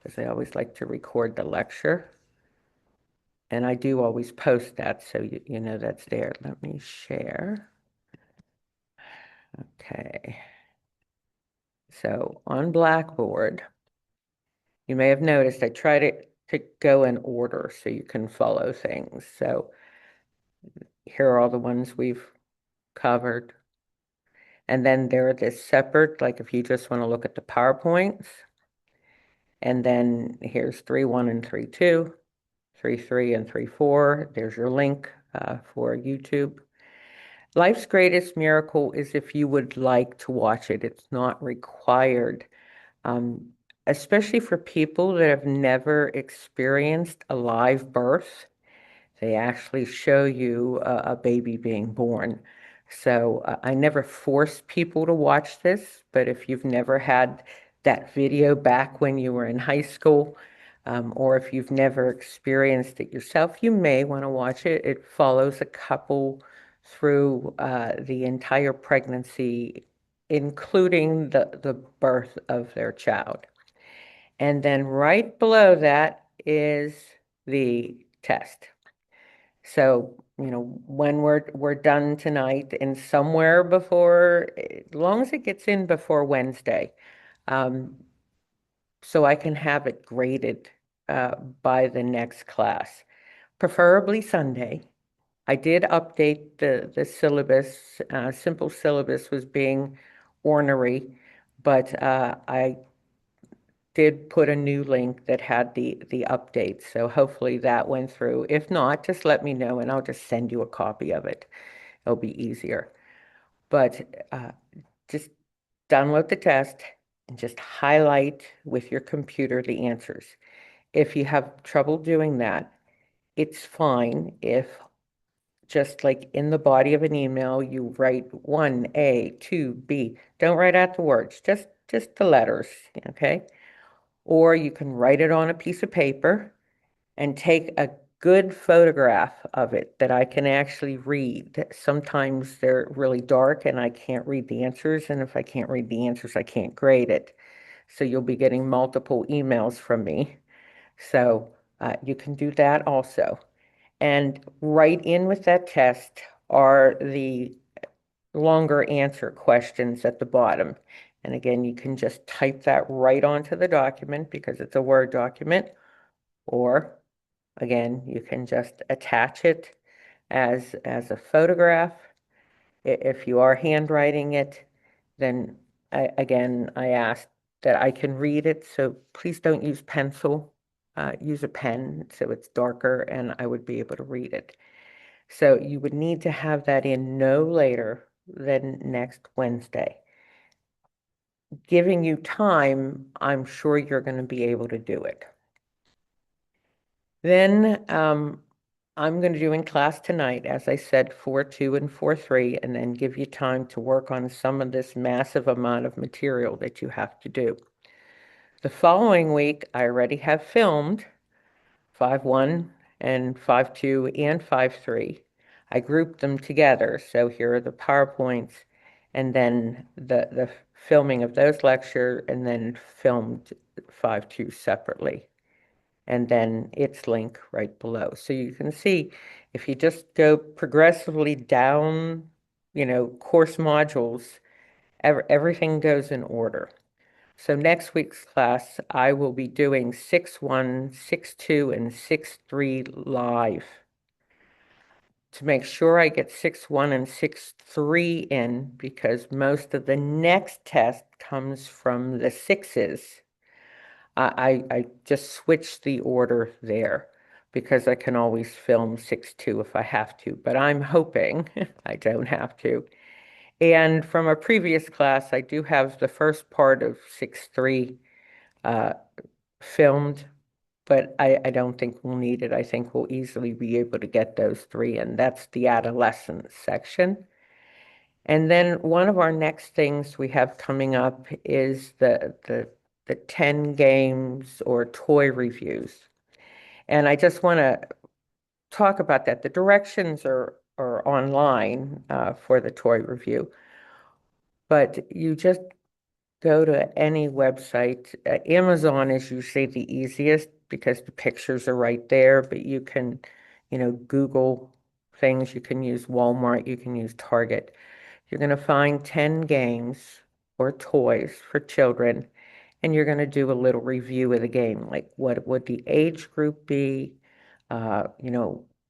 because I always like to record the lecture. And I do always post that, so you know that's there. Let me share. Okay. So on Blackboard, you may have noticed I try to go in order so you can follow things. So here are all the ones we've covered. And then there are this separate, like if you just want to look at the PowerPoints. And then here's 3.1 and 3.2, 3.3 and 3.4. There's your link for YouTube. Life's Greatest Miracle is if you would like to watch it. It's not required, um, especially for people that have never experienced a live birth. They actually show you a baby being born. So I never force people to watch this, but if you've never had that video back when you were in high school, or if you've never experienced it yourself, you may want to watch it. It follows a couple through the entire pregnancy, including the birth of their child. And then right below that is the test. So, when we're done tonight and somewhere before, as long as it gets in before Wednesday, um, so I can have it graded by the next class, preferably Sunday. I did update the syllabus. Simple syllabus was being ornery, but I did put a new link that had the updates. So hopefully that went through. If not, just let me know and I'll just send you a copy of it. It'll be easier. But just download the test and just highlight with your computer the answers. If you have trouble doing that, it's fine if just like in the body of an email, you write 1A, 2B. Don't write out the words, just the letters, okay? Or you can write it on a piece of paper and take a good photograph of it that I can actually read. Sometimes they're really dark and I can't read the answers. And if I can't read the answers, I can't grade it. So you'll be getting multiple emails from me. So you can do that also. And right in with that test are the longer answer questions at the bottom. And again, you can just type that right onto the document because it's a Word document, or again, you can just attach it as a photograph. If you are handwriting it, then again, I ask that I can read it, so please don't use pencil. Use a pen so it's darker and I would be able to read it. So you would need to have that in no later than next Wednesday. Giving you time, I'm sure you're going to be able to do it. Then I'm going to do in class tonight, as I said, 4.2 and 4.3, and then give you time to work on some of this massive amount of material that you have to do. The following week, I already have filmed 5.1 and 5.2 and 5.3. I grouped them together. So here are the PowerPoints and then the filming of those lectures and then filmed 5.2 separately. And then its link right below. So you can see if you just go progressively down, course modules, everything goes in order. So next week's class, I will be doing 6.1, 6.2, and 6.3 live to make sure I get 6.1 and 6.3 in because most of the next test comes from the sixes. I just switched the order there because I can always film 6.2 if I have to, but I'm hoping I don't have to. And from a previous class, I do have the first part of 6.3 filmed, but I don't think we'll need it. I think we'll easily be able to get those three, and that's the adolescence section. And then one of our next things we have coming up is the 10 games or toy reviews. And I just want to talk about that. The directions are online for the toy review, but you just go to any website. Amazon is usually the easiest because the pictures are right there, but you can, Google things. You can use Walmart, you can use Target. You're going to find 10 games or toys for children, and you're going to do a little review of the game. Like, what would the age group be?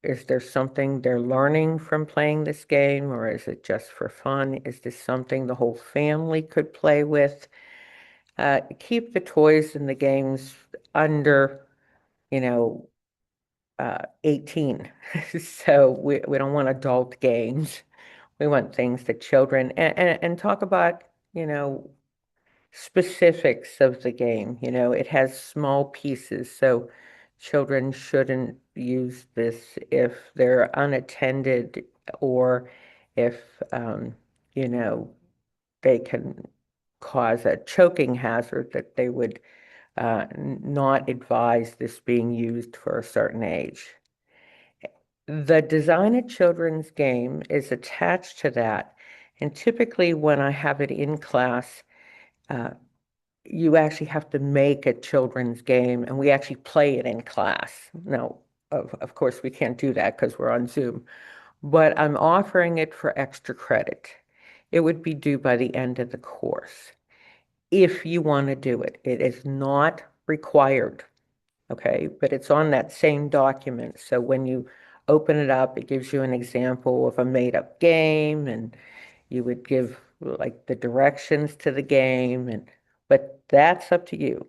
Is there something they're learning from playing this game, or is it just for fun? Is this something the whole family could play with? Keep the toys and the games under, 18. So we don't want adult games. We want things that children, and talk about, specifics of the game. It has small pieces, so children shouldn't use this if they're unattended, or if, you know, they can cause a choking hazard, that they would not advise this being used for a certain age. The design a children's game is attached to that. And typically, when I have it in class, uh, you actually have to make a children's game, and we actually play it in class. Now, of course, we can't do that because we're on Zoom, but I'm offering it for extra credit. It would be due by the end of the course if you want to do it. It is not required, okay? But it's on that same document. So when you open it up, it gives you an example of a made-up game, and you would give like the directions to the game, but that's up to you.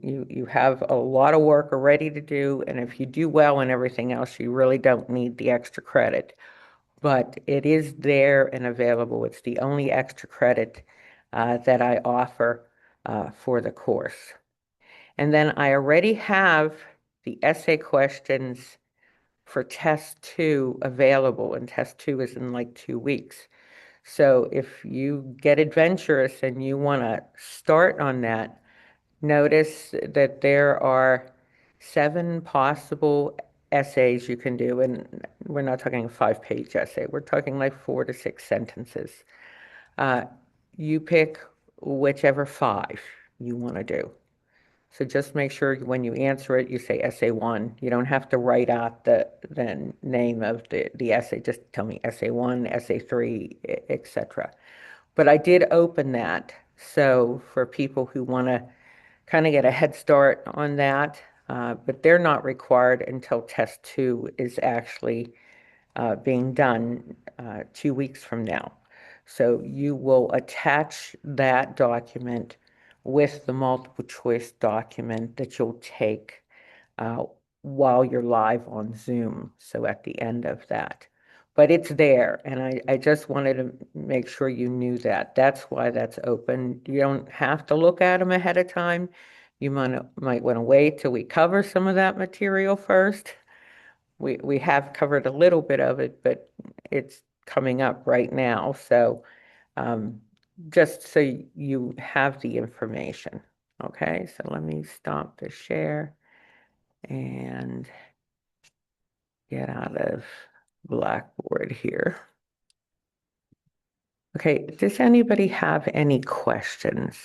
You have a lot of work already to do, and if you do well and everything else, you really don't need the extra credit. But it is there and available. It's the only extra credit that I offer for the course. And then I already have the essay questions for test two available, and test two is in like 2 weeks. So if you get adventurous and you want to start on that, notice that there are 7 possible essays you can do. And we're not talking a 5-page essay, we're talking like 4 to 6 sentences. Uh, you pick whichever 5 you want to do. So just make sure when you answer it, you say essay one. You don't have to write out the name of the essay. Just tell me essay one, essay three, etc. But I did open that. So for people who want to kind of get a head start on that, but they're not required until test two is actually being done 2 weeks from now. So you will attach that document with the multiple choice document that you'll take uh, while you're live on Zoom. So at the end of that. But it's there, and I just wanted to make sure you knew that. That's why that's open. You don't have to look at them ahead of time. You might want to wait till we cover some of that material first. We have covered a little bit of it, but it's coming up right now. So um, just so you have the information. Okay, so let me stop the share and get out of Blackboard here. Okay, does anybody have any questions?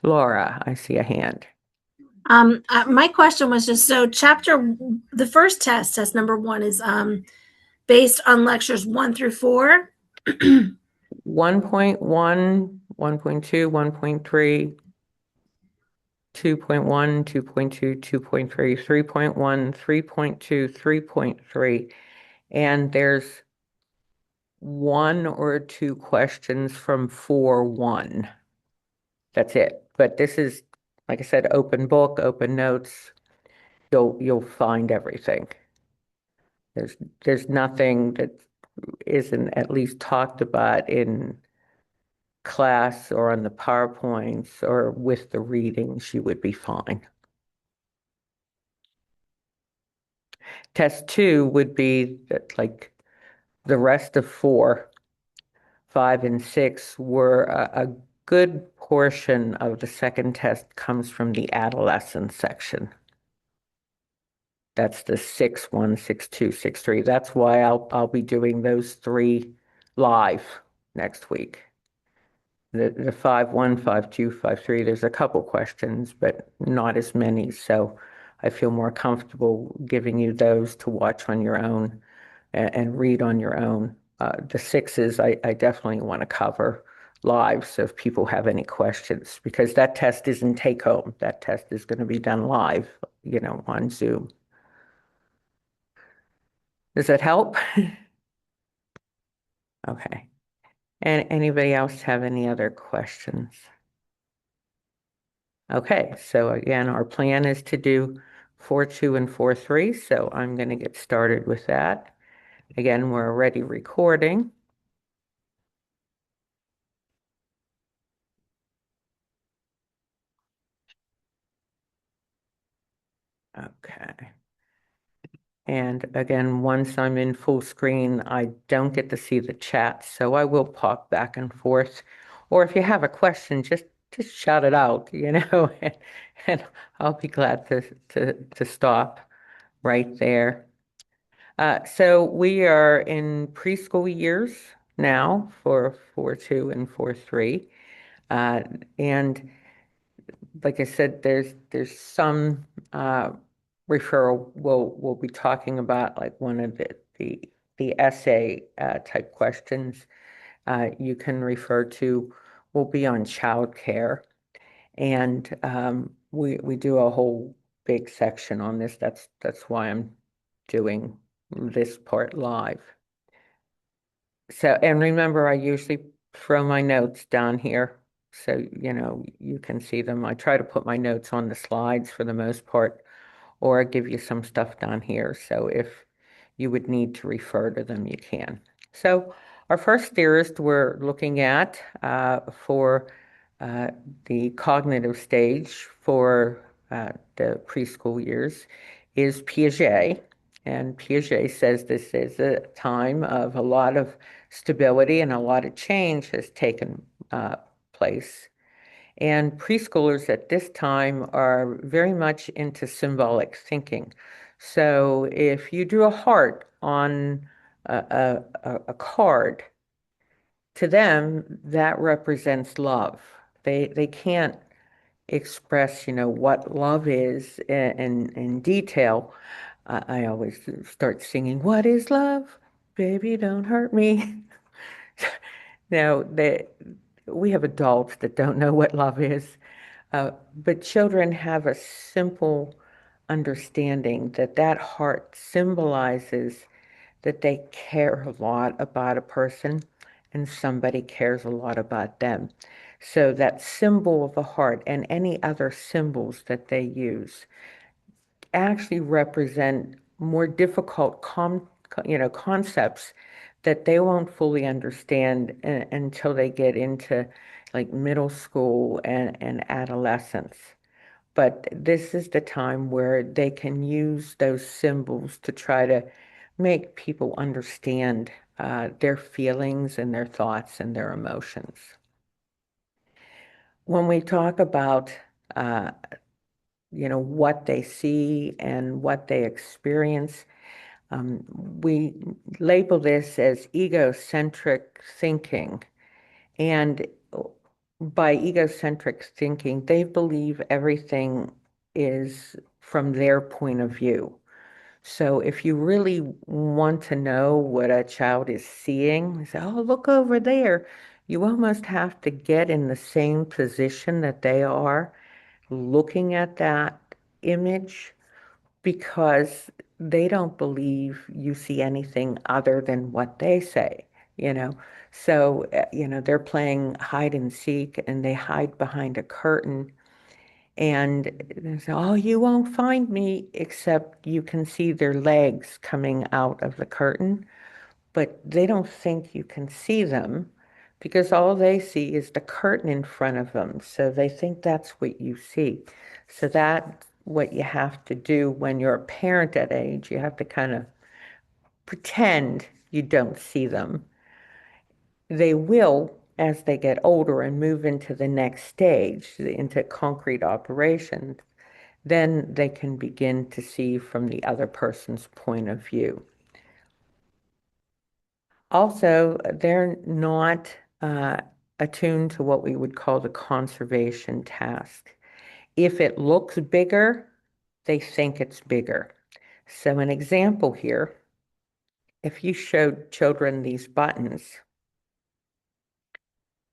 Laura, I see a hand. My question was just so the first test number 1 is based on lectures 1 through 4. 1.1, 1.2, 1.3, 2.1, 2.2, 2.3, 3.1, 3.2, 3.3, and there's 1 or 2 questions from 4.1. That's it. But this is, like I said, open book, open notes. You'll find everything. There's nothing that isn't at least talked about in class or on the PowerPoints or with the readings. You would be fine. Test two would be that, like, the rest of 4, 5, and 6 were a good portion of the second test comes from the adolescent section. That's the 6.1, 6.2, 6.3. That's why I'll be doing those 3 live next week. the 5-1, 5-2, 5-3, there's a couple questions, but not as many. So I feel more comfortable giving you those to watch on your own and read on your own. The sixes, I definitely want to cover live. So if people have any questions, because that test isn't take home, that test is going to be done live, on Zoom. Does that help? Okay. And anybody else have any other questions? Okay, so again, our plan is to do 4-2 and 4-3, so I'm going to get started with that. Again, we're already recording. Okay. And again, once I'm in full screen, I don't get to see the chat, so I will pop back and forth. Or if you have a question, just shout it out, and I'll be glad to stop right there. So we are in preschool years now for 4-2 and 4-3. Uh, and like I said, there's some referral we'll be talking about, like one of the essay type questions you can refer to will be on childcare. And we do a whole big section on this. That's why I'm doing this part live. So, and remember, I usually throw my notes down here so you can see them. I try to put my notes on the slides for the most part, or I give you some stuff down here. So if you would need to refer to them, you can. So our first theorist we're looking at for uh, the cognitive stage for the preschool years is Piaget. And Piaget says this is a time of a lot of stability and a lot of change has taken place. And preschoolers at this time are very much into symbolic thinking. So if you drew a heart on a card, to them, that represents love. They can't express, what love is in detail. I always start singing, "What is love? Baby, don't hurt me." Now, we have adults that don't know what love is, but children have a simple understanding that that heart symbolizes that they care a lot about a person and somebody cares a lot about them. So that symbol of a heart and any other symbols that they use actually represent more difficult concepts that they won't fully understand until they get into like middle school and adolescence. But this is the time where they can use those symbols to try to make people understand their feelings and their thoughts and their emotions. When we talk about uh, what they see and what they experience, we label this as egocentric thinking. And by egocentric thinking, they believe everything is from their point of view. So if you really want to know what a child is seeing, you say, "Oh, look over there." You almost have to get in the same position that they are looking at that image because they don't believe you see anything other than what they say, you know. So, they're playing hide and seek and they hide behind a curtain and they say, "Oh, you won't find me," except you can see their legs coming out of the curtain, but they don't think you can see them because all they see is the curtain in front of them. So they think that's what you see. So that's what you have to do when you're a parent at age. You have to kind of pretend you don't see them. They will as they get older and move into the next stage, into concrete operations, then they can begin to see from the other person's point of view. Also, they're not attuned to what we would call the conservation task. If it looks bigger, they think it's bigger. So an example here, if you showed children these buttons,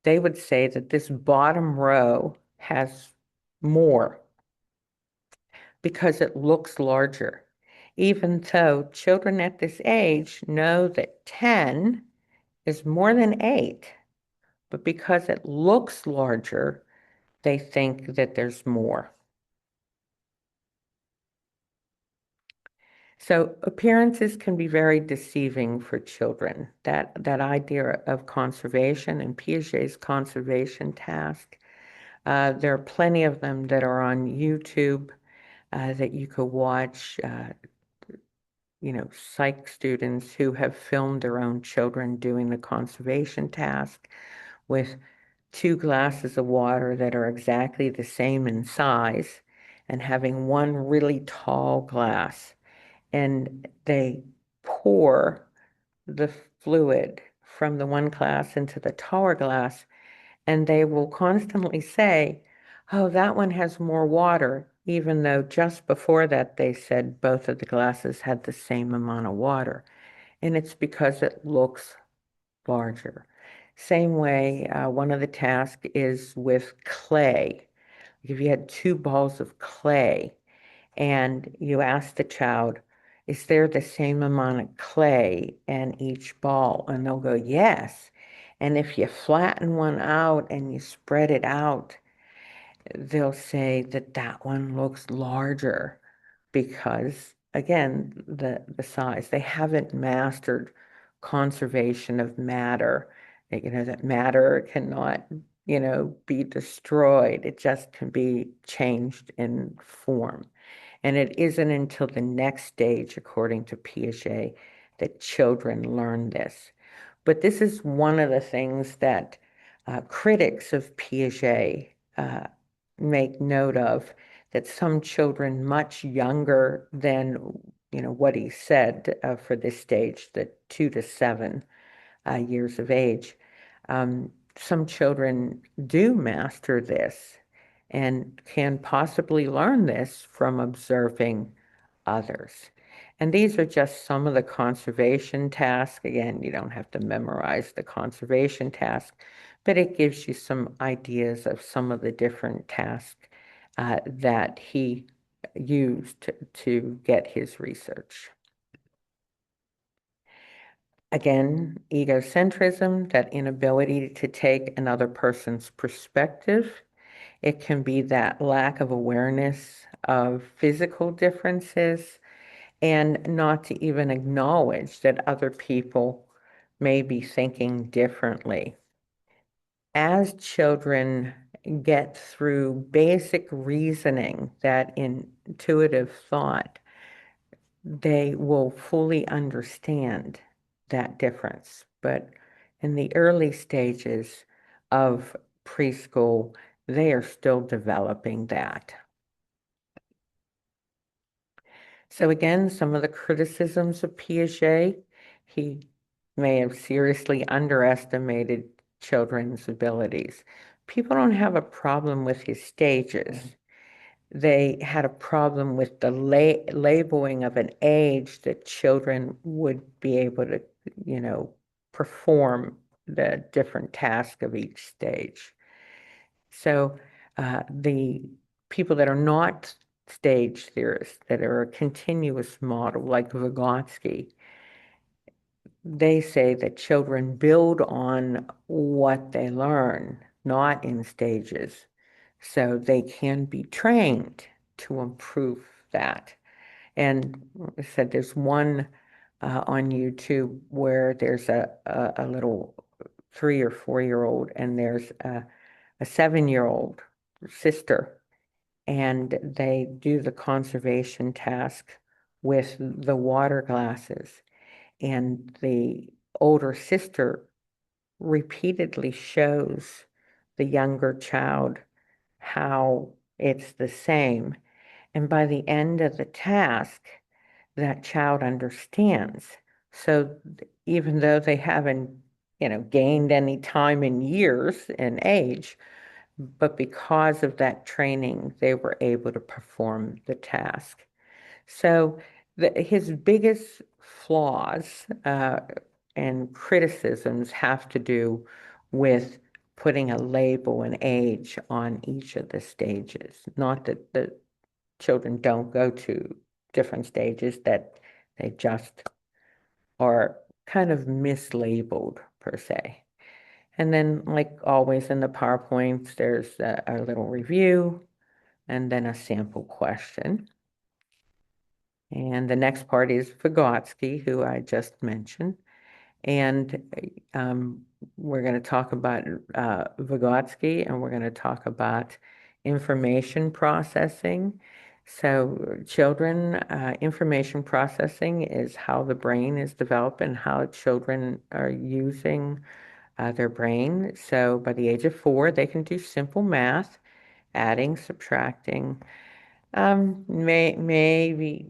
they would say that this bottom row has more because it looks larger. Even though children at this age know that 10 is more than 8, but because it looks larger, they think that there's more. So appearances can be very deceiving for children. That idea of conservation and Piaget's conservation task. There are plenty of them that are on YouTube that you could watch. Psych students who have filmed their own children doing the conservation task with 2 glasses of water that are exactly the same in size and having one really tall glass. And they pour the fluid from the one glass into the taller glass, and they will constantly say, oh, that one has more water, even though just before that they said both of the glasses had the same amount of water. And it's because it looks larger. Same way, one of the tasks is with clay. If you had 2 balls of clay and you ask the child, is there the same amount of clay in each ball? And they'll go, yes. And if you flatten one out and you spread it out, they'll say that that one looks larger because, again, the size. They haven't mastered conservation of matter. That matter cannot, be destroyed. It just can be changed in form. And it isn't until the next stage, according to Piaget, that children learn this. But this is one of the things that critics of Piaget make note of, that some children much younger than what he said for this stage, the 2 to 7 years of age, some children do master this and can possibly learn this from observing others. And these are just some of the conservation tasks. Again, you don't have to memorize the conservation task, but it gives you some ideas of some of the different tasks that he used to get his research. Again, egocentrism, that inability to take another person's perspective. It can be that lack of awareness of physical differences and not to even acknowledge that other people may be thinking differently. As children get through basic reasoning, that intuitive thought, they will fully understand that difference. But in the early stages of preschool, they are still developing that. So again, some of the criticisms of Piaget, he may have seriously underestimated children's abilities. People don't have a problem with his stages. They had a problem with the labeling of an age that children would be able to, perform the different tasks of each stage. So the people that are not stage theorists, that are a continuous model, like Vygotsky, they say that children build on what they learn, not in stages. So they can be trained to improve that. And I said there's one on YouTube where there's a little 3 or 4-year-old, and there's a 7-year-old sister, and they do the conservation task with the water glasses. And the older sister repeatedly shows the younger child how it's the same. And by the end of the task, that child understands. So even though they haven't gained any time in years and age, but because of that training, they were able to perform the task. So his biggest flaws and criticisms have to do with putting a label and age on each of the stages. Not that the children don't go to different stages, that they just are kind of mislabeled per se. And then, like always in the PowerPoints, there's a little review and then a sample question. And the next part is Vygotsky, who I just mentioned. And we're going to talk about Vygotsky, and we're going to talk about information processing. So children, information processing is how the brain is developed and how children are using their brain. So by the age of 4, they can do simple math, adding, subtracting, maybe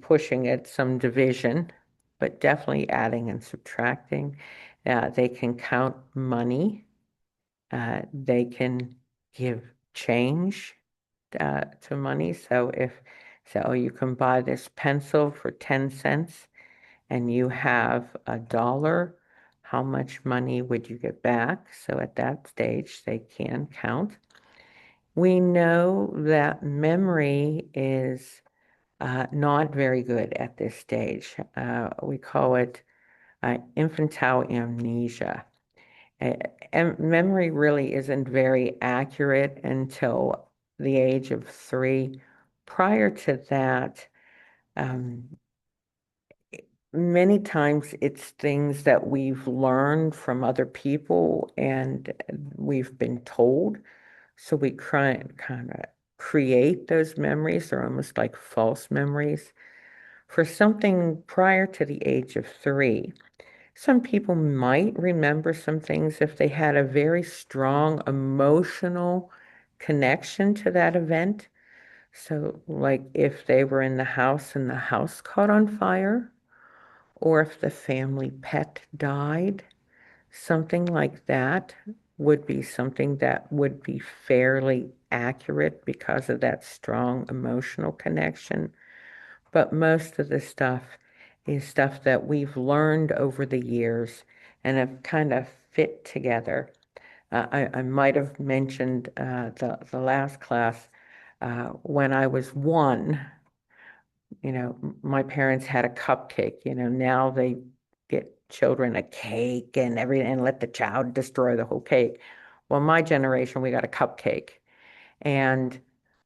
pushing at some division, but definitely adding and subtracting. They can count money. They can give change to money. So you can buy this pencil for 10 cents and you have $1, how much money would you get back? So at that stage, they can count. We know that memory is not very good at this stage. We call it infantile amnesia. And memory really isn't very accurate until the age of 3. Prior to that, um, many times it's things that we've learned from other people and we've been told. So we kind of create those memories. They're almost like false memories. For something prior to the age of 3, some people might remember some things if they had a very strong emotional connection to that event. So, like if they were in the house and the house caught on fire, or if the family pet died, something like that would be something that would be fairly accurate because of that strong emotional connection. But most of the stuff is stuff that we've learned over the years and have kind of fit together. I might have mentioned the last class when I was 1, my parents had a cupcake. Now they get children a cake and everything and let the child destroy the whole cake. Well, my generation, we got a cupcake. And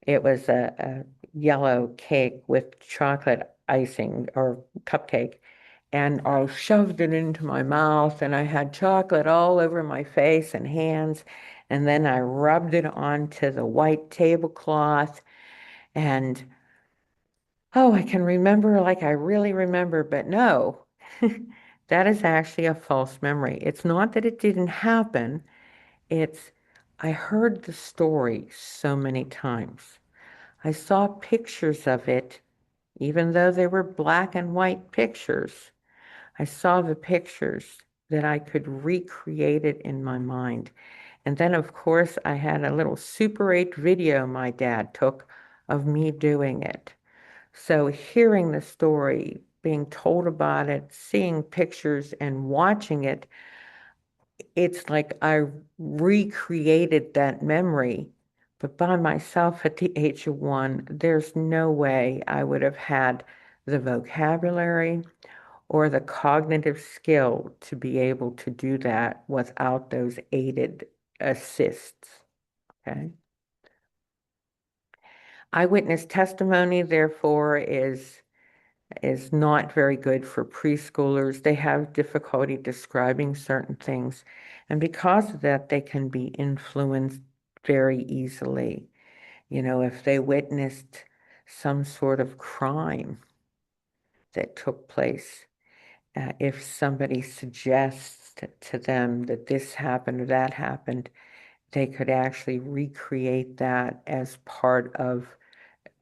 it was a yellow cake with chocolate icing or cupcake. And I shoved it into my mouth and I had chocolate all over my face and hands. And then I rubbed it onto the white tablecloth. And oh, I can remember like I really remember, but no, that is actually a false memory. It's not that it didn't happen. It's I heard the story so many times. I saw pictures of it, even though they were black and white pictures. I saw the pictures that I could recreate it in my mind. And then, of course, I had a little Super 8 video my dad took of me doing it. So hearing the story, being told about it, seeing pictures and watching it, it's like I recreated that memory. But by myself at the age of 1, there's no way I would have had the vocabulary or the cognitive skill to be able to do that without those aided assists. Okay. Eyewitness testimony, therefore, is not very good for preschoolers. They have difficulty describing certain things. And because of that, they can be influenced very easily. If they witnessed some sort of crime that took place, if somebody suggests to them that this happened or that happened, they could actually recreate that as part of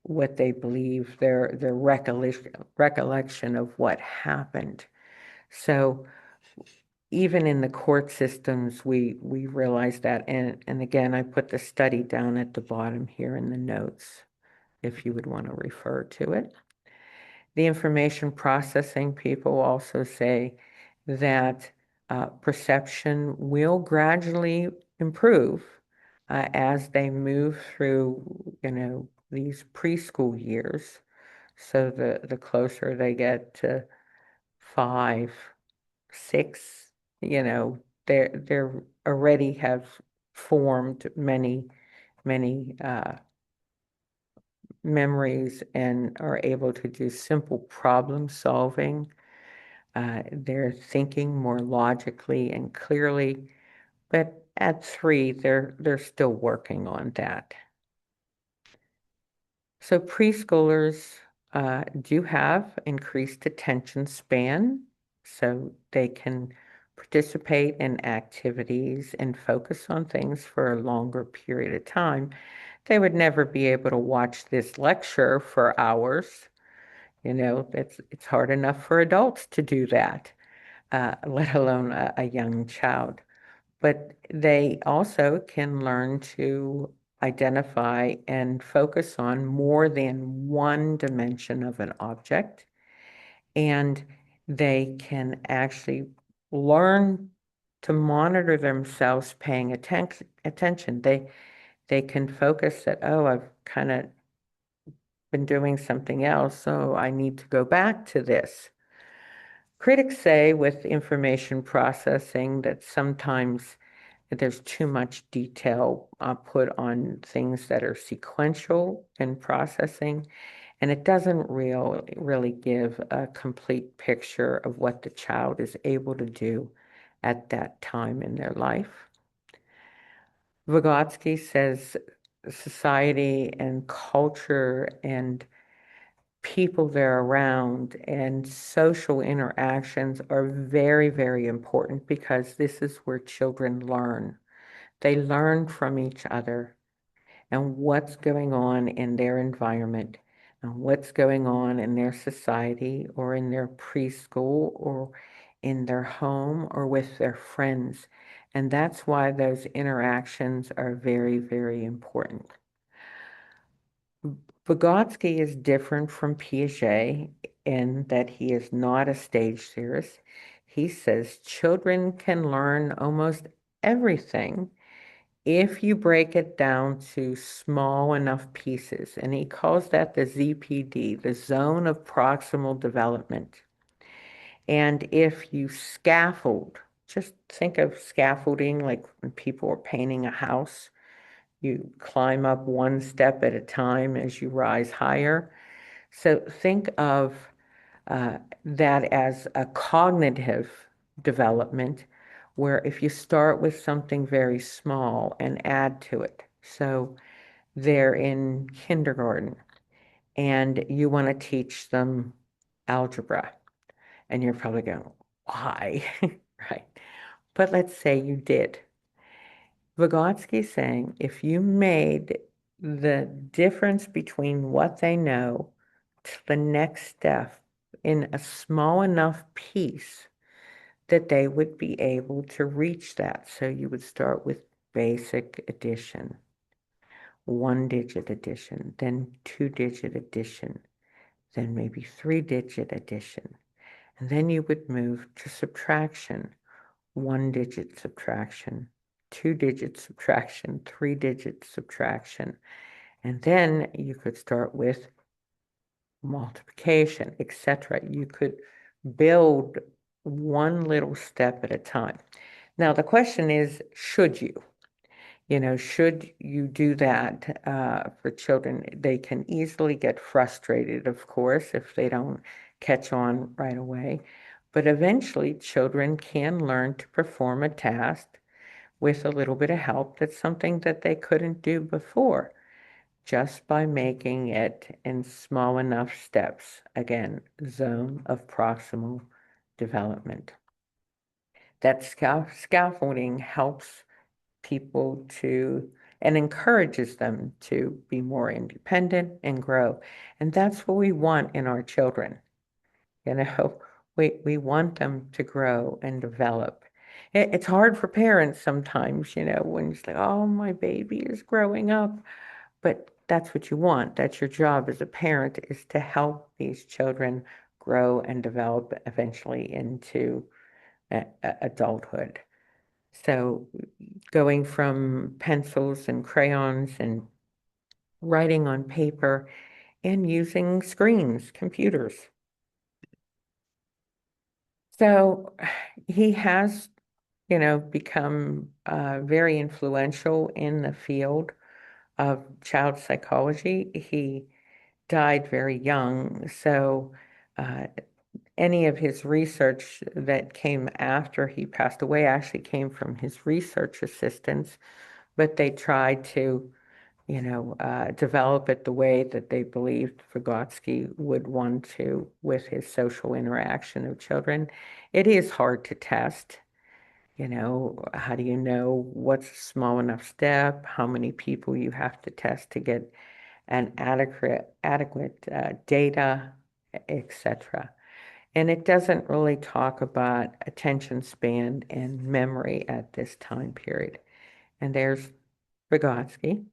what they believe their recollection of what happened. So even in the court systems, we realize that. And again, I put the study down at the bottom here in the notes if you would want to refer to it. The information processing people also say that perception will gradually improve as they move through, these preschool years. So the closer they get to 5, 6, they're already have formed many memories and are able to do simple problem solving. They're thinking more logically and clearly, but at 3, they're still working on that. So preschoolers do have increased attention span, so they can participate in activities and focus on things for a longer period of time. They would never be able to watch this lecture for hours. It's hard enough for adults to do that, let alone a young child. But they also can learn to identify and focus on more than one dimension of an object. And they can actually learn to monitor themselves paying attention. They can focus that, oh, I've kind of been doing something else, so I need to go back to this. Critics say with information processing that sometimes there's too much detail put on things that are sequential in processing, and it doesn't really give a complete picture of what the child is able to do at that time in their life. Vygotsky says society and culture and people they're around and social interactions are very, very important because this is where children learn. They learn from each other and what's going on in their environment and what's going on in their society or in their preschool or in their home or with their friends. And that's why those interactions are very, very important. Vygotsky is different from Piaget in that he is not a stage theorist. He says children can learn almost everything if you break it down to small enough pieces, and he calls that the ZPD, the zone of proximal development. And if you scaffold, just think of scaffolding like when people are painting a house, you climb up one step at a time as you rise higher. So think of that as a cognitive development, where if you start with something very small and add to it. So they're in kindergarten and you want to teach them algebra, and you're probably going, why? Right? But let's say you did. Vygotsky's saying if you made the difference between what they know to the next step in a small enough piece that they would be able to reach that. So you would start with basic addition, 1-digit addition, then 2-digit addition, then maybe 3-digit addition. And then you would move to subtraction, 1-digit subtraction, 2-digit subtraction, 3-digit subtraction. And then you could start with multiplication, etc. You could build one little step at a time. Now, the question is, should you? Should you do that for children? They can easily get frustrated, of course, if they don't catch on right away. But eventually, children can learn to perform a task with a little bit of help. That's something that they couldn't do before, just by making it in small enough steps. Again, zone of proximal development. That scaffolding helps people to and encourages them to be more independent and grow. And that's what we want in our children. You know, we want them to grow and develop. It's hard for parents sometimes, when it's like, oh, my baby is growing up. But that's what you want. That's your job as a parent, is to help these children grow and develop eventually into adulthood. So going from pencils and crayons and writing on paper and using screens, computers. So he has, become very influential in the field of child psychology. He died very young, so uh, any of his research that came after he passed away actually came from his research assistants, but they tried to, develop it the way that they believed Vygotsky would want to with his social interaction of children. It is hard to test. How do you know what's a small enough step, how many people you have to test to get an adequate data, etc. And it doesn't really talk about attention span and memory at this time period. And there's Vygotsky.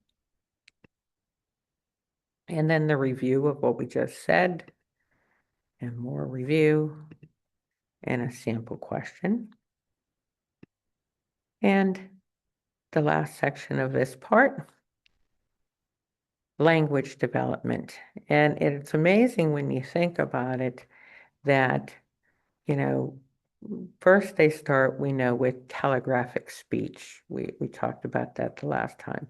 And then the review of what we just said, and more review, and a sample question. And the last section of this part, language development. And it's amazing when you think about it that, you know, first they start, we know, with telegraphic speech. We talked about that the last time.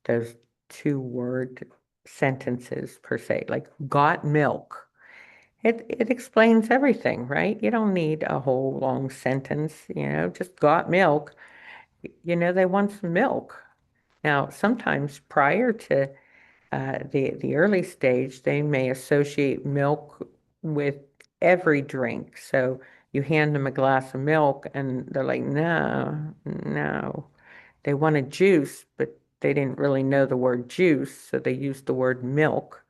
Those two-word sentences per se, like got milk. It explains everything, right? You don't need a whole long sentence, just got milk. They want some milk. Now, sometimes prior to the early stage, they may associate milk with every drink. So you hand them a glass of milk and they're like, no, no. They wanted juice, but they didn't really know the word juice, so they used the word milk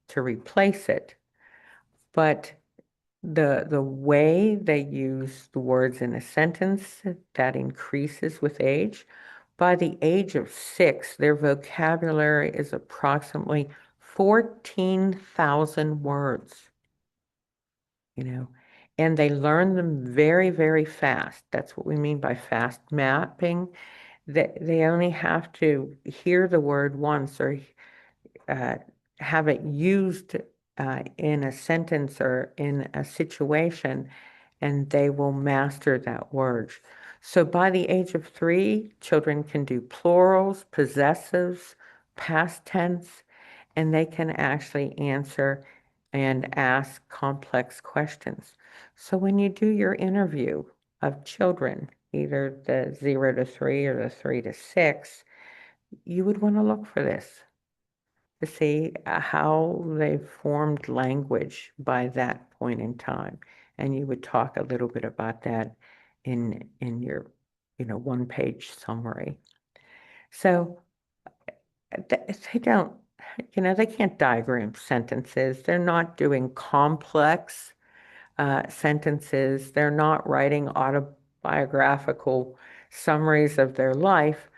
to replace it. But the way they use the words in a sentence, that increases with age. By the age of 6, their vocabulary is approximately 14,000 words, and they learn them very, very fast. That's what we mean by fast mapping. They only have to hear the word once, or uh, have it used in a sentence or in a situation, and they will master that word. So by the age of 3, children can do plurals, possessives, past tense, and they can actually answer and ask complex questions. So when you do your interview of children, either the 0 to 3 or the 3 to 6, you would want to look for this to see how they formed language by that point in time. And you would talk a little bit about that in your, one-page summary. So they don't, they can't diagram sentences. They're not doing complex sentences. They're not writing autobiographical summaries of their life,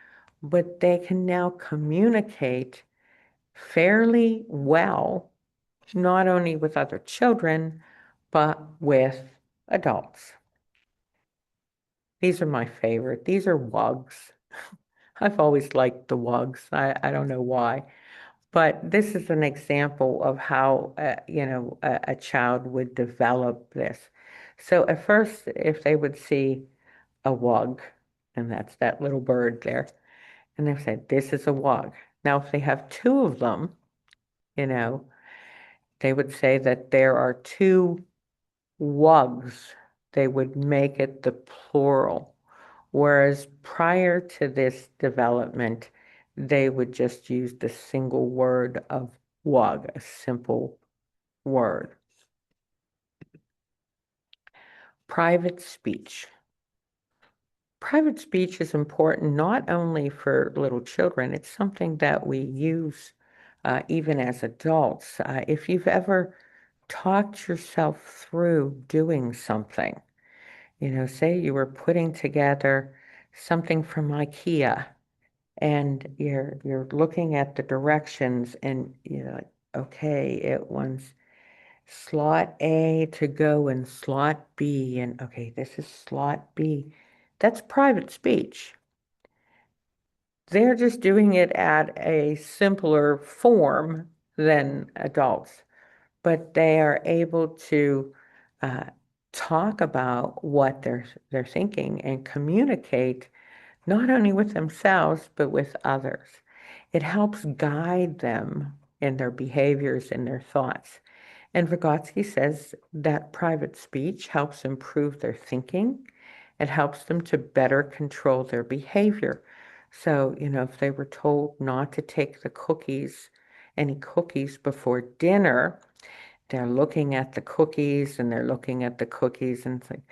but they can now communicate fairly well, not only with other children, but with adults. These are my favorite. These are WUGs. I've always liked the WUGs. I don't know why. But this is an example of how, a child would develop this. So at first, if they would see a WUG, and that's that little bird there, and they say, this is a WUG. Now, if they have two of them, you know, they would say that there are two wugs. They would make it the plural. Whereas prior to this development, they would just use the single word of wug, a simple word. Private speech. Private speech is important not only for little children, it's something that we use even as adults. If you've ever talked yourself through doing something, Say you were putting together something from IKEA and you're looking at the directions and you're like, okay, it wants slot A to go in slot B, and okay, this is slot B. That's private speech. They're just doing it at a simpler form than adults, but they are able to uh, talk about what they're thinking and communicate not only with themselves but with others. It helps guide them in their behaviors and their thoughts. And Vygotsky says that private speech helps improve their thinking. It helps them to better control their behavior. So, if they were told not to take any cookies before dinner, they're looking at the cookies and they're looking at the cookies and it's like,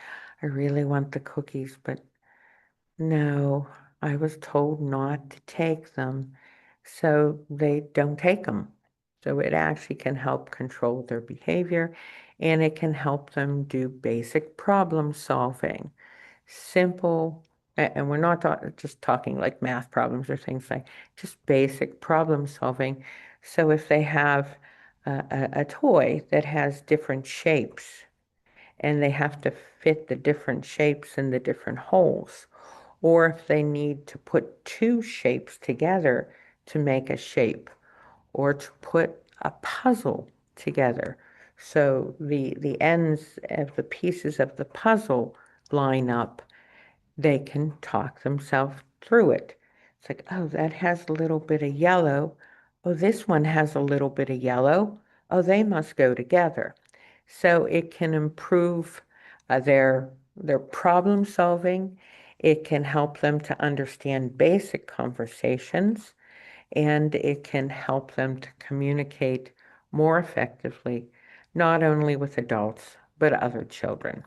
I really want the cookies, but no, I was told not to take them. So they don't take them. So it actually can help control their behavior and it can help them do basic problem solving. Simple, and we're not just talking like math problems or things like just basic problem solving. So if they have a toy that has different shapes and they have to fit the different shapes in the different holes, or if they need to put two shapes together to make a shape, or to put a puzzle together. So the ends of the pieces of the puzzle line up, they can talk themselves through it. It's like, oh, that has a little bit of yellow. Oh, this one has a little bit of yellow. Oh, they must go together. So it can improve their problem solving. It can help them to understand basic conversations, and it can help them to communicate more effectively, not only with adults, but other children.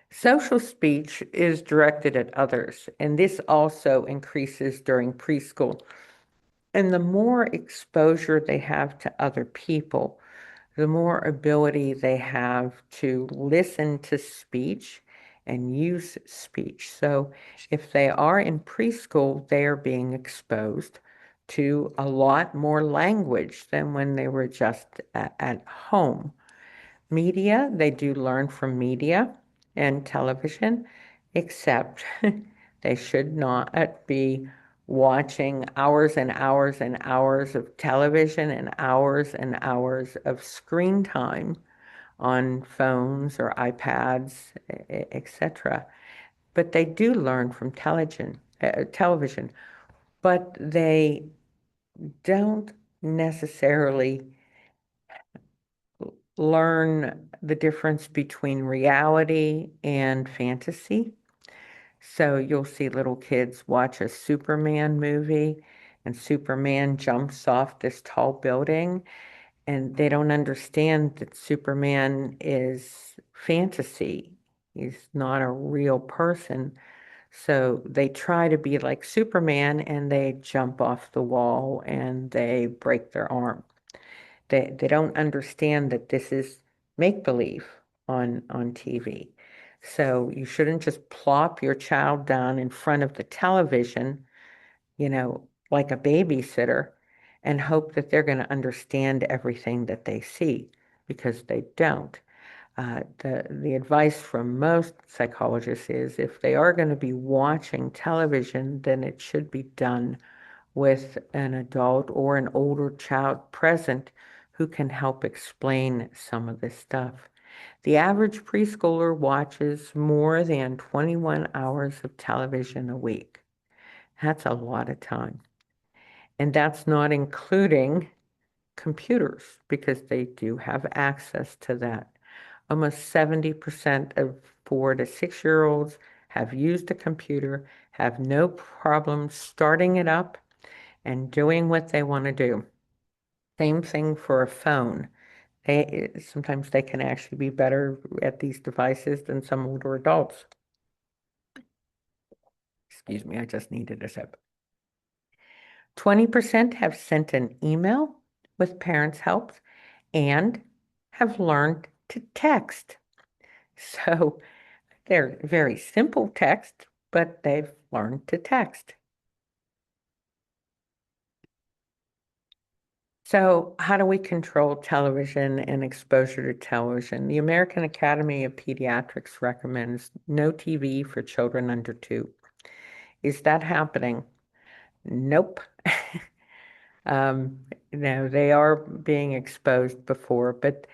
Social speech is directed at others, and this also increases during preschool. And the more exposure they have to other people, the more ability they have to listen to speech and use speech. So if they are in preschool, they are being exposed to a lot more language than when they were just at home. Media, they do learn from media and television, except they should not be watching hours and hours and hours of television and hours of screen time on phones or iPads, etc. But they do learn from television, but they don't necessarily learn the difference between reality and fantasy. So you'll see little kids watch a Superman movie and Superman jumps off this tall building and they don't understand that Superman is fantasy. He's not a real person. So they try to be like Superman and they jump off the wall and they break their arm. They don't understand that this is make believe on TV. So you shouldn't just plop your child down in front of the television, like a babysitter, and hope that they're going to understand everything that they see, because they don't. The advice from most psychologists is if they are going to be watching television, then it should be done with an adult or an older child present who can help explain some of this stuff. The average preschooler watches more than 21 hours of television a week. That's a lot of time. And that's not including computers because they do have access to that. Almost 70% of 4 to 6-year-olds have used a computer, have no problem starting it up and doing what they want to do. Same thing for a phone. Sometimes they can actually be better at these devices than some older adults. Excuse me, I just needed a sip. 20% have sent an email with parents' help and have learned to text. So They're very simple text, but they've learned to text. So, how do we control television and exposure to television? The American Academy of Pediatrics recommends no TV for children under 2. Is that happening? Nope. No, they are being exposed before, but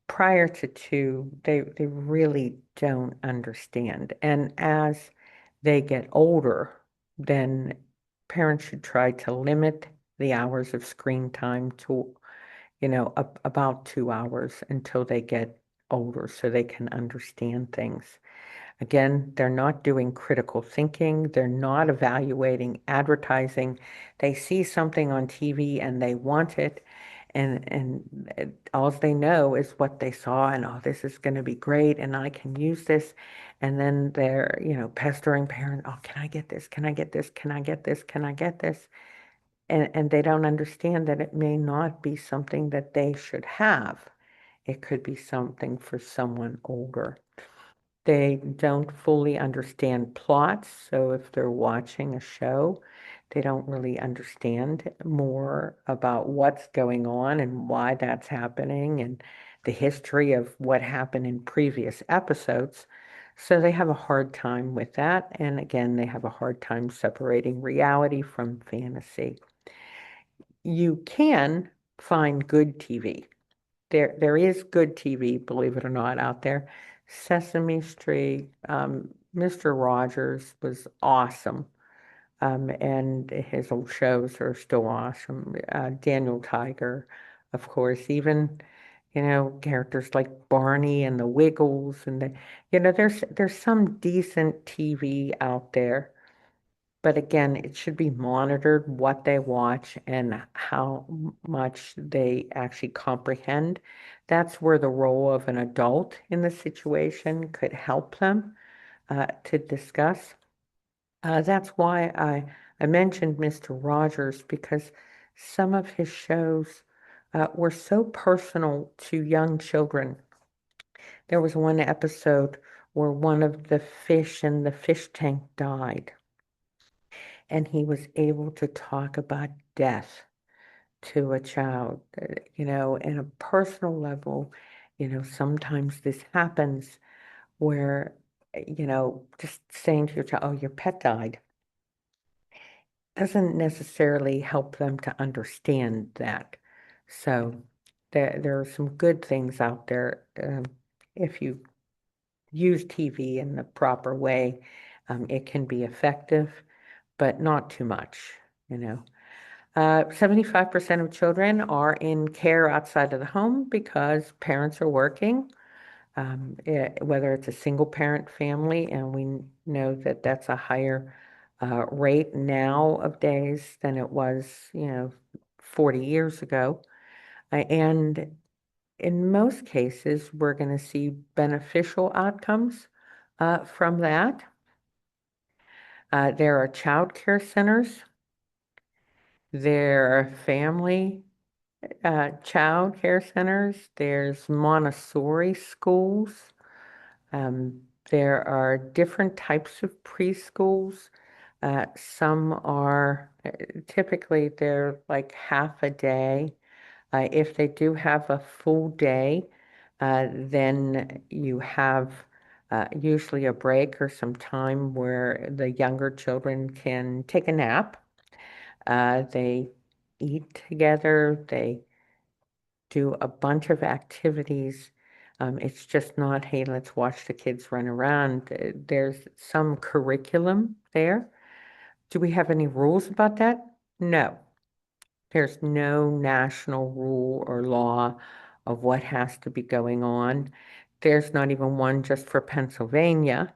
prior to 2, they really don't understand. And as they get older, then parents should try to limit the hours of screen time to, about 2 hours until they get older so they can understand things. Again, they're not doing critical thinking. They're not evaluating advertising. They see something on TV and they want it. And all they know is what they saw, and oh, this is going to be great, and I can use this. And then they're, pestering parents, oh, can I get this? Can I get this? Can I get this? Can I get this? And they don't understand that it may not be something that they should have. It could be something for someone older. They don't fully understand plots, so if they're watching a show, they don't really understand more about what's going on and why that's happening and the history of what happened in previous episodes. So they have a hard time with that. And again, they have a hard time separating reality from fantasy. You can find good TV. There is good TV, believe it or not, out there. Sesame Street, Mr. Rogers was awesome, and his old shows are still awesome. Daniel Tiger, of course, even characters like Barney and the Wiggles, and there's some decent TV out there. But again, it should be monitored what they watch and how much they actually comprehend. That's where the role of an adult in the situation could help them to discuss. That's why I mentioned Mr. Rogers, because some of his shows were so personal to young children. There was one episode where one of the fish in the fish tank died, and he was able to talk about death to a child, in a personal level. Sometimes this happens where, just saying to your child, oh, your pet died, doesn't necessarily help them to understand that. So there are some good things out there if you use TV in the proper way. It can be effective, but not too much, you know. 75% of children are in care outside of the home because parents are working, whether it's a single parent family, and we know that that's a higher rate nowadays than it was, 40 years ago. And in most cases, we're going to see beneficial outcomes from that. There are child care centers. There are family child care centers. There's Montessori schools. Um, there are different types of preschools. Some are typically they're like half a day. If they do have a full day, then you have usually a break or some time where the younger children can take a nap. They eat together, they do a bunch of activities. It's just not, hey, let's watch the kids run around. There's some curriculum there. Do we have any rules about that? No. There's no national rule or law of what has to be going on. There's not even one just for Pennsylvania.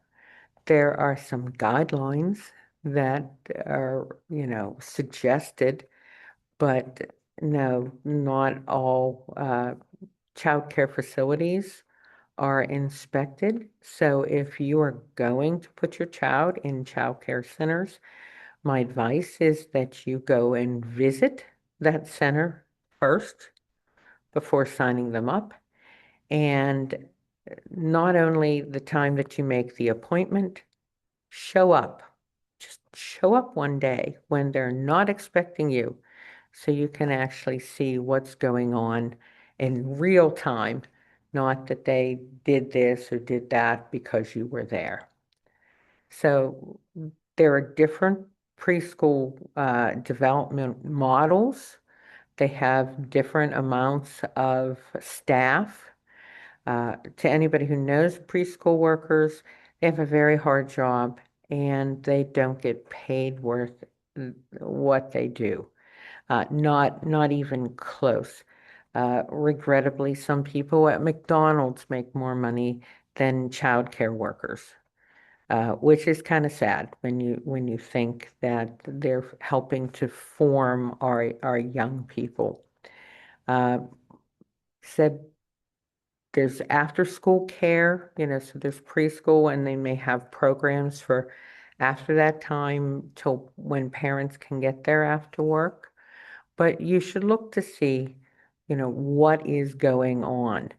There are some guidelines that are, suggested, but no, not all child care facilities are inspected. So if you are going to put your child in child care centers, my advice is that you go and visit that center first before signing them up. And not only the time that you make the appointment, show up. Just show up one day when they're not expecting you so you can actually see what's going on in real time, not that they did this or did that because you were there. So there are different preschool development models. They have different amounts of staff. To anybody who knows preschool workers, they have a very hard job and they don't get paid worth what they do. Not even close. Regrettably, some people at McDonald's make more money than childcare workers, which is kind of sad when you think that they're helping to form our young people. Uh, Said there's after school care, so there's preschool and they may have programs for after that time till when parents can get there after work. But you should look to see, what is going on.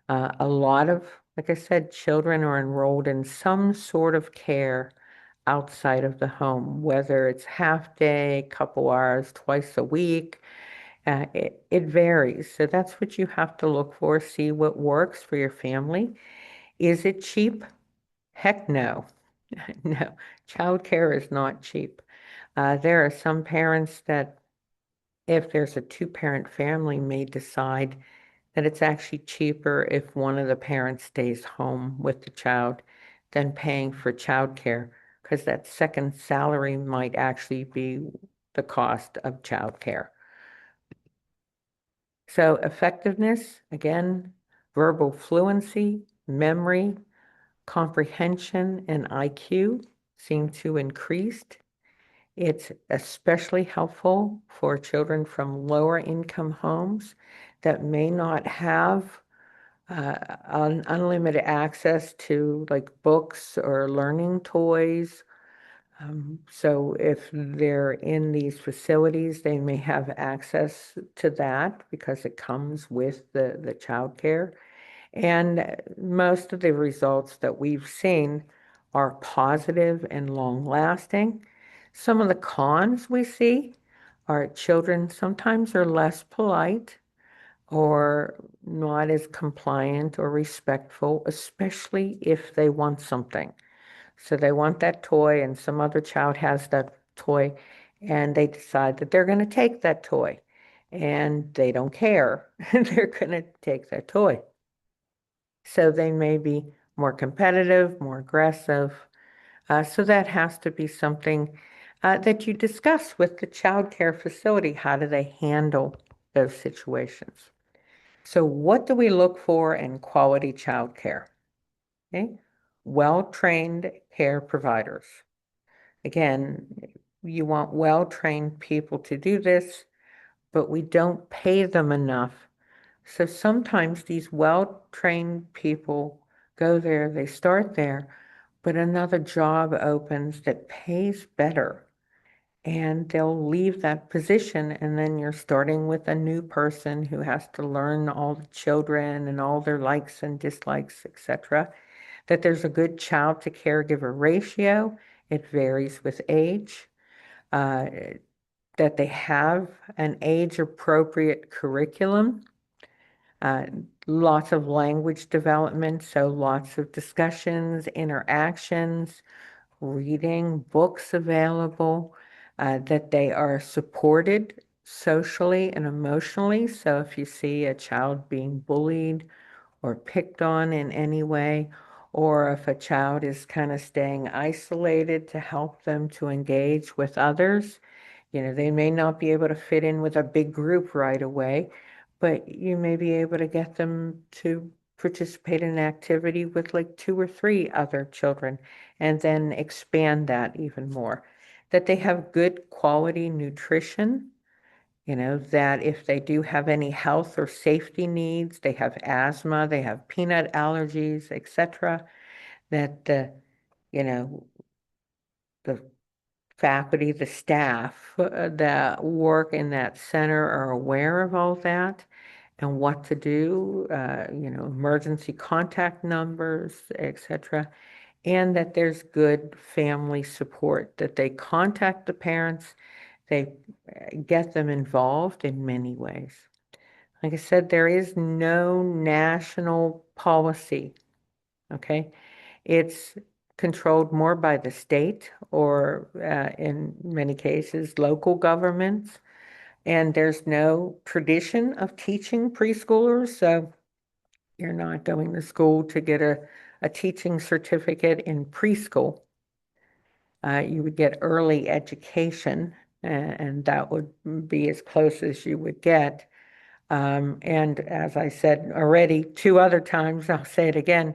A lot of, like I said, children are enrolled in some sort of care outside of the home, whether it's half day, couple hours, twice a week. It varies. So that's what you have to look for, see what works for your family. Is it cheap? Heck no. No, childcare is not cheap. There are some parents that, if there's a two-parent family, may decide that it's actually cheaper if one of the parents stays home with the child than paying for childcare, because that second salary might actually be the cost of childcare. So effectiveness, again, verbal fluency, memory, comprehension, and IQ seem to increase. It's especially helpful for children from lower income homes that may not have unlimited access to like books or learning toys. So if they're in these facilities, they may have access to that because it comes with the child care. And most of the results that we've seen are positive and long lasting. Some of the cons we see are children sometimes are less polite or not as compliant or respectful, especially if they want something. So they want that toy, and some other child has that toy, and they decide that they're going to take that toy, and they don't care. They're going to take that toy. So they may be more competitive, more aggressive. So that has to be something that you discuss with the child care facility. How do they handle those situations? So what do we look for in quality child care? Okay. Well-trained care providers. Again, you want well-trained people to do this, but we don't pay them enough. So sometimes these well-trained people go there, they start there, but another job opens that pays better and they'll leave that position, and then you're starting with a new person who has to learn all the children and all their likes and dislikes, etc. That there's a good child to caregiver ratio. It varies with age. Uh, that they have an age appropriate curriculum. Uh, Lots of language development, so lots of discussions, interactions, reading, books available, that they are supported socially and emotionally. So if you see a child being bullied or picked on in any way, or if a child is kind of staying isolated, to help them to engage with others. They may not be able to fit in with a big group right away, but you may be able to get them to participate in an activity with like two or three other children and then expand that even more. That they have good quality nutrition, that if they do have any health or safety needs, they have asthma, they have peanut allergies, etc., that you know, the faculty, the staff that work in that center are aware of all that and what to do, emergency contact numbers, etc., and that there's good family support, that they contact the parents, they get them involved in many ways. Like I said, there is no national policy, okay? It's controlled more by the state or, in many cases, local governments. And there's no tradition of teaching preschoolers, so you're not going to school to get a teaching certificate in preschool. You would get early education, and that would be as close as you would get. And as I said already 2 other times, I'll say it again,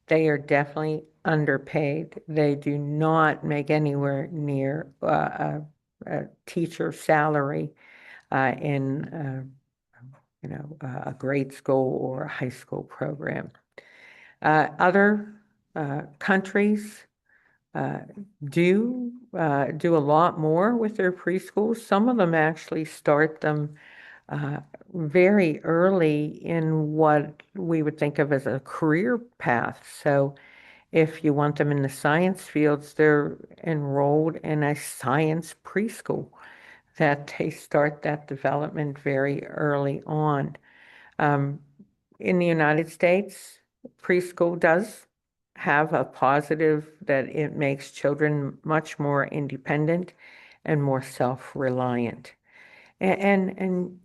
they are definitely underpaid. They do not make anywhere near a teacher salary in a grade school or a high school program. Other countries uh, do a lot more with their preschools. Some of them actually start them very early in what we would think of as a career path. So if you want them in the science fields, they're enrolled in a science preschool, that they start that development very early on. Um, in the United States, preschool does have a positive that it makes children much more independent and more self-reliant. And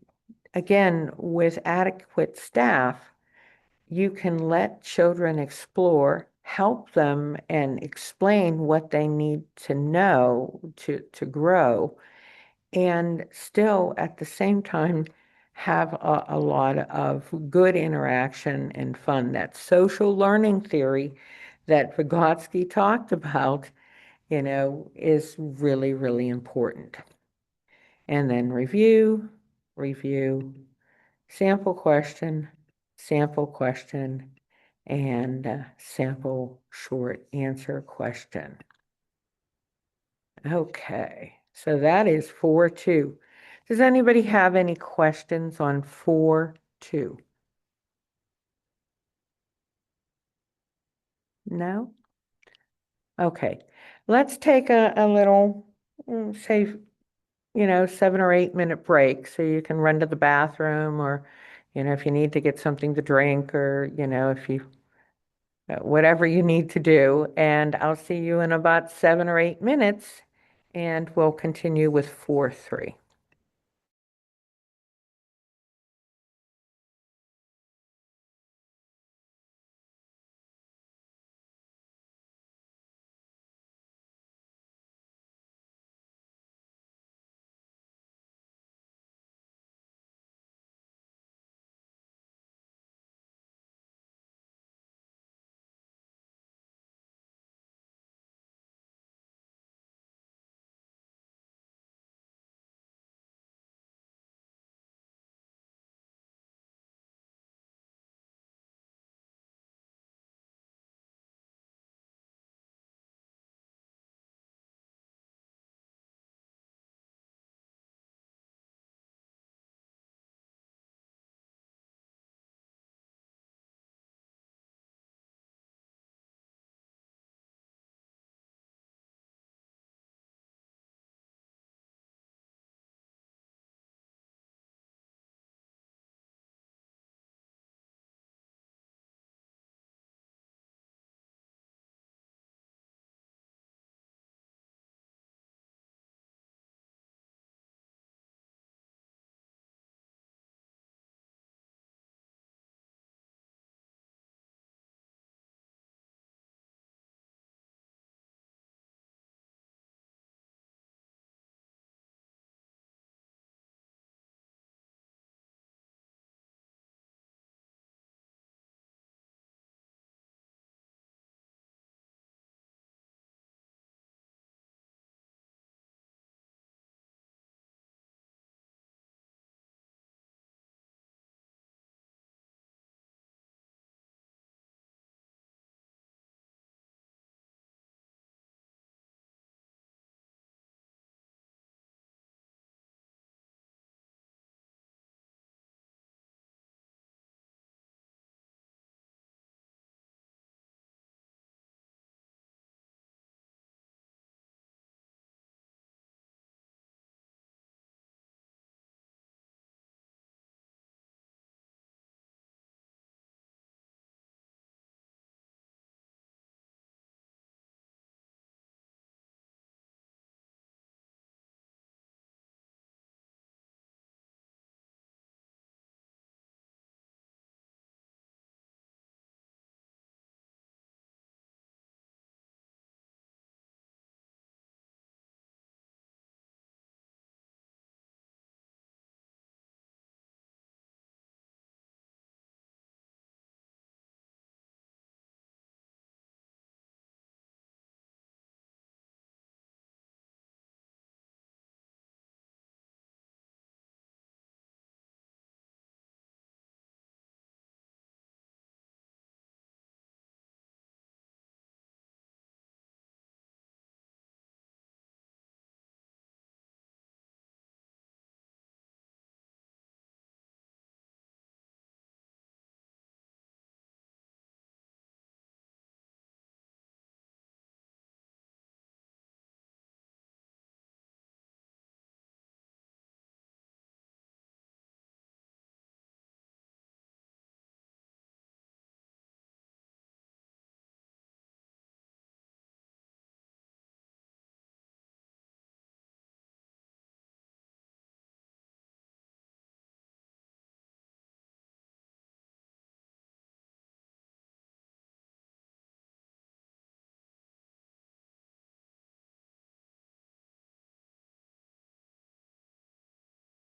again, with adequate staff, you can let children explore, help them, and explain what they need to know to grow, and still at the same time have a lot of good interaction and fun. That social learning theory that Vygotsky talked about, is really, really important. And then review, sample question, and sample short answer question. Okay, so that is 4-2. Does anybody have any questions on 4-2? No? Okay, let's take a little, say, 7 or 8 minute break so you can run to the bathroom, or, if you need to get something to drink, or, if you, whatever you need to do. And I'll see you in about 7 or 8 minutes, and we'll continue with 4-3.